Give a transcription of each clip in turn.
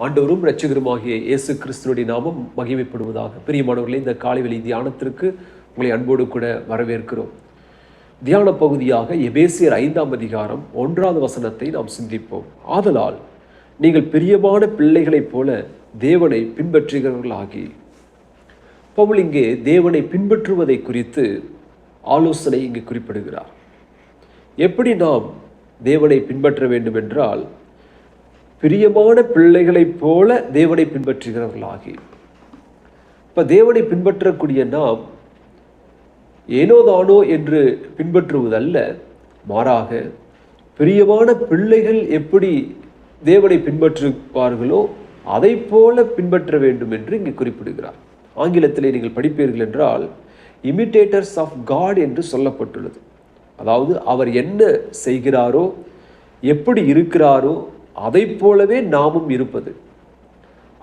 ஆண்டவரும் இரட்சகருமாகிய இயேசு கிறிஸ்துவினுடைய நாமம் மகிமைப்படுவதாக. பிரியமானவர்களே, இந்த காலைவெளி தியானத்திற்கு உங்களை அன்போடு கூட வரவேற்கிறோம். தியான பகுதியாக எபேசியர் 5ஆம் அதிகாரம் 1வது வசனத்தை நாம் சிந்திப்போம். ஆதலால் நீங்கள் பிரியமான பிள்ளைகளைப் போல தேவனை பின்பற்றுகிறவர்களாகி. பவுல் இங்கே தேவனை பின்பற்றுவதை குறித்து ஆலோசனை இங்கு குறிப்பிடுகிறார். எப்படி நாம் தேவனை பின்பற்ற வேண்டும் என்றால், பிரியமான பிள்ளைகளைப் போல தேவனை பின்பற்றுகிறவர்களாகி. இப்போ தேவனை பின்பற்றக்கூடிய நாம் ஏனோதானோ என்று பின்பற்றுவதல்ல, மாறாக பிரியமான பிள்ளைகள் எப்படி தேவனை பின்பற்றுவார்களோ அதை போல பின்பற்ற வேண்டும் என்று இங்கு குறிப்பிடுகிறார். ஆங்கிலத்திலே நீங்கள் படிப்பீர்கள் என்றால் இமிட்டேட்டர்ஸ் ஆஃப் காட் என்று சொல்லப்பட்டுள்ளது. அதாவது அவர் என்ன செய்கிறாரோ, எப்படி இருக்கிறாரோ அதை போலவே நாமும் இருப்பது,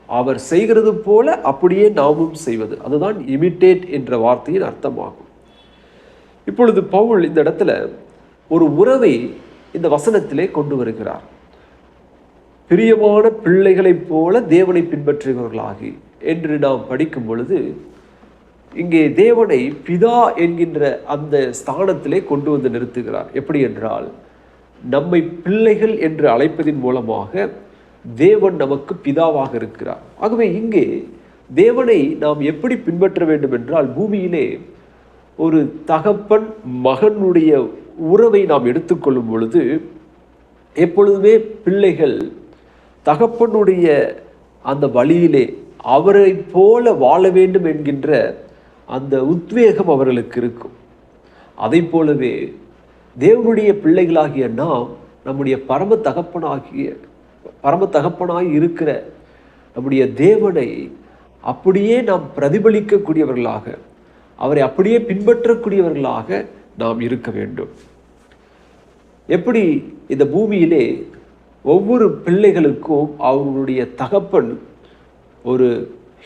அவர் செய்கிறது போல அப்படியே நாமும் செய்வது, அதுதான் இமிட்டேட் என்ற வார்த்தையின் அர்த்தமாகும். இப்பொழுது பவுல் இந்த இடத்துல ஒரு உறவை இந்த வசனத்திலே கொண்டு வருகிறார். பிரியமான பிள்ளைகளைப் போல தேவனை பின்பற்றுகிறவர்களாகி என்று நாம் படிக்கும் பொழுது, இங்கே தேவனை பிதா என்கின்ற அந்த ஸ்தானத்திலே கொண்டு வந்து நிறுத்துகிறார். எப்படி என்றால், நம்மை பிள்ளைகள் என்று அழைப்பதின் மூலமாக தேவன் நமக்கு பிதாவாக இருக்கிறார். ஆகவே இங்கே தேவனை நாம் எப்படி பின்பற்ற வேண்டும் என்றால், பூமியிலே ஒரு தகப்பன் மகனுடைய உறவை நாம் எடுத்துக்கொள்ளும் பொழுது எப்பொழுதுமே பிள்ளைகள் தகப்பனுடைய அந்த வழியிலே அவரை போல வாழ வேண்டும் என்கின்ற அந்த உத்வேகம் அவர்களுக்கு இருக்கும். அதை போலவே தேவனுடைய பிள்ளைகளாகிய நாம் நம்முடைய பரம தகப்பனாய் இருக்கிற நம்முடைய தேவனை அப்படியே நாம் பிரதிபலிக்கக்கூடியவர்களாக, அவரை அப்படியே பின்பற்றக்கூடியவர்களாக நாம் இருக்க வேண்டும். எப்படி இந்த பூமியிலே ஒவ்வொரு பிள்ளைகளுக்கும் அவர்களுடைய தகப்பன் ஒரு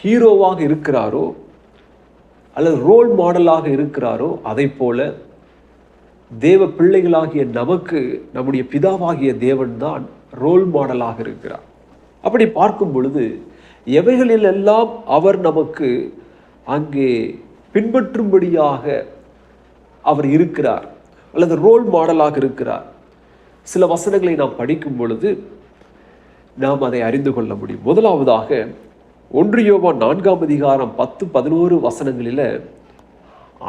ஹீரோவாக இருக்கிறாரோ அல்லது ரோல் மாடலாக இருக்கிறாரோ, அதை போல தேவ பிள்ளைகளாகிய நமக்கு நம்முடைய பிதாவாகிய தேவன் தான் ரோல் மாடலாக இருக்கிறார். அப்படி பார்க்கும் பொழுது எவைகளிலெல்லாம் அவர் நமக்கு அங்கே பின்பற்றும்படியாக அவர் இருக்கிறார் அல்லது ரோல் மாடலாக இருக்கிறார், சில வசனங்களை நாம் படிக்கும் பொழுது நாம் அதை அறிந்து கொள்ள முடியும். முதலாவதாக 1 யோவான் 4ஆம் அதிகாரம் 10-11 வசனங்களில்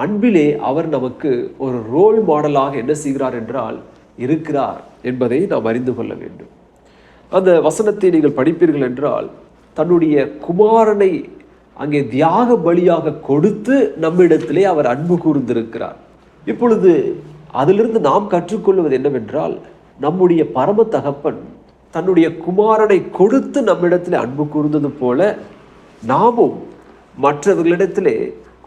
அன்பிலே அவர் நமக்கு ஒரு ரோல் மாடலாக என்ன செய்கிறார் என்றால் இருக்கிறார் என்பதை நாம் அறிந்து கொள்ள வேண்டும். அந்த வசனத்தை நீங்கள் படிப்பீர்கள் என்றால், தன்னுடைய குமாரனை அங்கே தியாக பலியாக கொடுத்து நம்மிடத்திலே அவர் அன்பு கூர்ந்திருக்கிறார். இப்பொழுது அதிலிருந்து நாம் கற்றுக்கொள்வது என்னவென்றால், நம்முடைய பரம தகப்பன் தன்னுடைய குமாரனை கொடுத்து நம்மிடத்திலே அன்பு கூர்ந்தது போல நாமும் மற்றவர்களிடத்திலே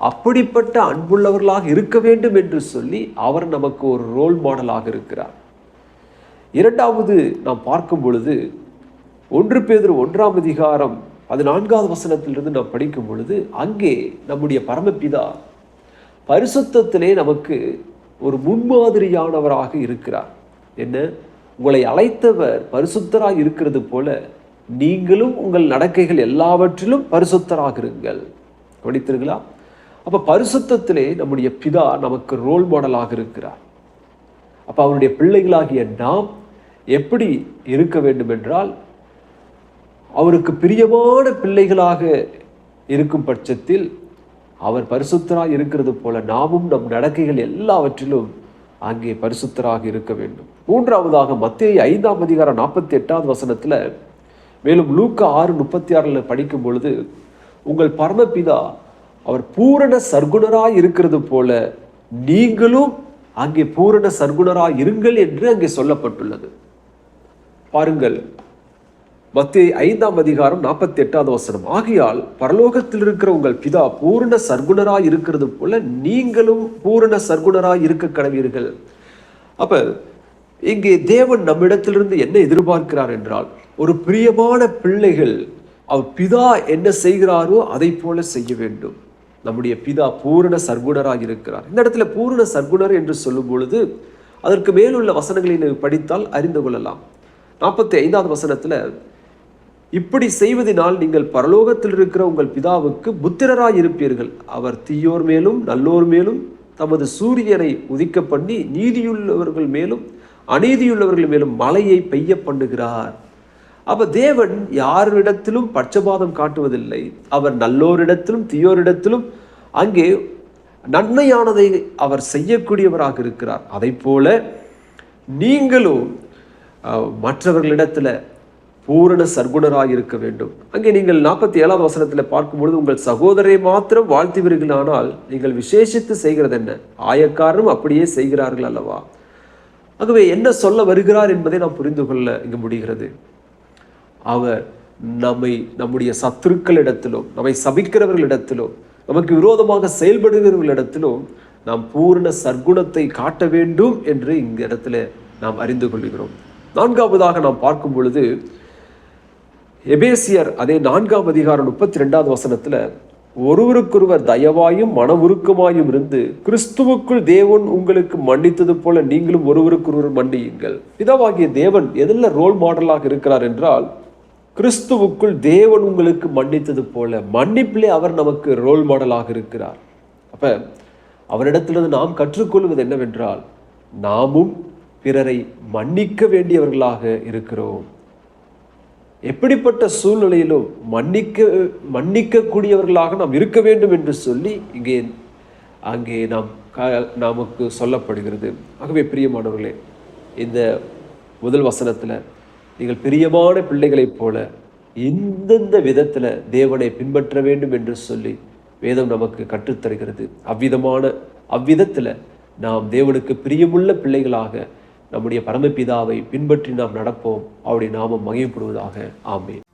அப்படிப்பட்ட அன்புள்ளவர்களாக இருக்க வேண்டும் என்று சொல்லி அவர் நமக்கு ஒரு ரோல் மாடலாக இருக்கிறார். இரண்டாவது நாம் பார்க்கும் பொழுது 1 பேதுரு 1ஆம் அதிகாரம் 14வது வசனத்திலிருந்து நாம் படிக்கும் பொழுது, அங்கே நம்முடைய பரமபிதா பரிசுத்தத்திலே நமக்கு ஒரு முன்மாதிரியானவராக இருக்கிறார். என்ன, உங்களை அழைத்தவர் பரிசுத்தராக இருக்கிறது போல நீங்களும் உங்கள் நடக்கைகள் எல்லாவற்றிலும் பரிசுத்தராக இருங்கள். கவனித்தீர்களா? அப்ப பரிசுத்தத்திலே நம்முடைய பிதா நமக்கு ரோல் மாடலாக இருக்கிறார். அப்ப அவருடைய பிள்ளைகளாகிய நாம் எப்படி இருக்க வேண்டும் என்றால், அவருக்கு பிரியமான பிள்ளைகளாக இருக்கும் பட்சத்தில் அவர் பரிசுத்தராக இருக்கிறது போல நாமும் நம் நடக்கைகள் எல்லாவற்றிலும் அங்கே பரிசுத்தராக இருக்க வேண்டும். மூன்றாவதாக மத்தேயு 5ஆம் அதிகாரம் 48வது வசனத்துல, மேலும் லூக்கா 6:36 படிக்கும் பொழுது, உங்கள் பரமபிதா அவர் பூரண சர்க்குணராய் இருக்கிறது போல நீங்களும் அங்கே பூரண சர்க்குணராய் இருங்கள் என்று அங்கே சொல்லப்பட்டுள்ளது. பாருங்கள், மத்தேயு 5ஆம் அதிகாரம் 48வது வசனம், ஆகையால் பரலோகத்தில் இருக்கிற உங்கள் பிதா பூரண சர்க்குணராய் இருக்கிறது போல நீங்களும் பூரண சர்க்குணராய் இருக்க கடவீர்கள். அப்ப இங்கே தேவன் நம்மிடத்திலிருந்து என்ன எதிர்பார்க்கிறார் என்றால், ஒரு பிரியமான பிள்ளைகள் அவர் பிதா என்ன செய்கிறாரோ அதை போல செய்ய வேண்டும். நம்முடைய பிதா பூரண சர்க்குணராக இருக்கிறார். இந்த இடத்துல பூரண சர்க்குணர் என்று சொல்லும் பொழுது அதற்கு மேலுள்ள வசனங்களை படித்தால் அறிந்து கொள்ளலாம். 45வது வசனத்துல, இப்படி செய்வதனால் நீங்கள் பரலோகத்தில் இருக்கிற உங்கள் பிதாவுக்கு புத்திரராய் இருப்பீர்கள். அவர் தீயோர் மேலும் நல்லோர் மேலும் தமது சூரியனை உதிக்க பண்ணி நீதியுள்ளவர்கள் மேலும் அநீதியுள்ளவர்கள் மேலும் மழையை பெய்ய பண்ணுகிறார். அப்ப தேவன் யாரிடத்திலும் பட்சபாதம் காட்டுவதில்லை. அவர் நல்லோரிடத்திலும் தீயோரிடத்திலும் அங்கே நன்மையானதை அவர் செய்யக்கூடியவராக இருக்கிறார். அதை போல நீங்களும் மற்றவர்களிடத்துல பூரண சர்க்குணராக இருக்க வேண்டும். அங்கே நீங்கள் 47வது வசனத்தில் பார்க்கும்பொழுது, உங்கள் சகோதரரை மாத்திரம் வாழ்த்துவீர்களானால் நீங்கள் விசேஷித்து செய்கிறது என்ன? ஆயக்காரரும் அப்படியே செய்கிறார்கள் அல்லவா? ஆகவே என்ன சொல்ல வருகிறார் என்பதை நாம் புரிந்து கொள்ள இங்கு முடிகிறது. அவர் நம்முடைய சத்துருக்களிடத்திலும் நம்மை சபிக்கிறவர்களிடத்திலும் நமக்கு விரோதமாக செயல்படுகிறவர்களிடத்திலும் நாம் பூரண சர்க்குணத்தை காட்ட வேண்டும் என்று இந்த இடத்துல நாம் அறிந்து கொள்கிறோம். 4வதாக நாம் பார்க்கும் பொழுது எபேசியர் அதே 4ஆம் அதிகாரம் 32வது வசனத்துல, ஒருவருக்கொருவர் தயவாயும் மன உருக்கமாயும் இருந்து கிறிஸ்துவுக்குள் தேவன் உங்களுக்கு மன்னித்தது போல நீங்களும் ஒருவருக்கொருவர் மன்னியுங்கள். பிதாவாகிய தேவன் எதில் ரோல் மாடலாக இருக்கிறார் என்றால், கிறிஸ்துவுக்குள் தேவன் உங்களுக்கு மன்னித்தது போல மன்னிப்பிலே அவர் நமக்கு ரோல் மாடலாக இருக்கிறார். அப்ப அவரிடத்திலிருந்து நாம் கற்றுக்கொள்வது என்னவென்றால், நாமும் பிறரை மன்னிக்க வேண்டியவர்களாக இருக்கிறோம். எப்படிப்பட்ட சூழ்நிலையிலும் மன்னிக்கக்கூடியவர்களாக நாம் இருக்க வேண்டும் என்று சொல்லி அங்கே நமக்கு சொல்லப்படுகிறது. ஆகவே பிரியமானவர்களே, இந்த முதல் வசனத்துல நீங்கள் பிரியமான பிள்ளைகளைப் போல இந்தந்த விதத்துல தேவனை பின்பற்ற வேண்டும் என்று சொல்லி வேதம் நமக்கு கற்றுத்தருகிறது. அவ்விதத்துல நாம் தேவனுக்கு பிரியமுள்ள பிள்ளைகளாக நம்முடைய பரமபிதாவை பின்பற்றி நாம் நடப்போம். அவருடைய நாமம் மகிமைப்படுவதாக. ஆமென்.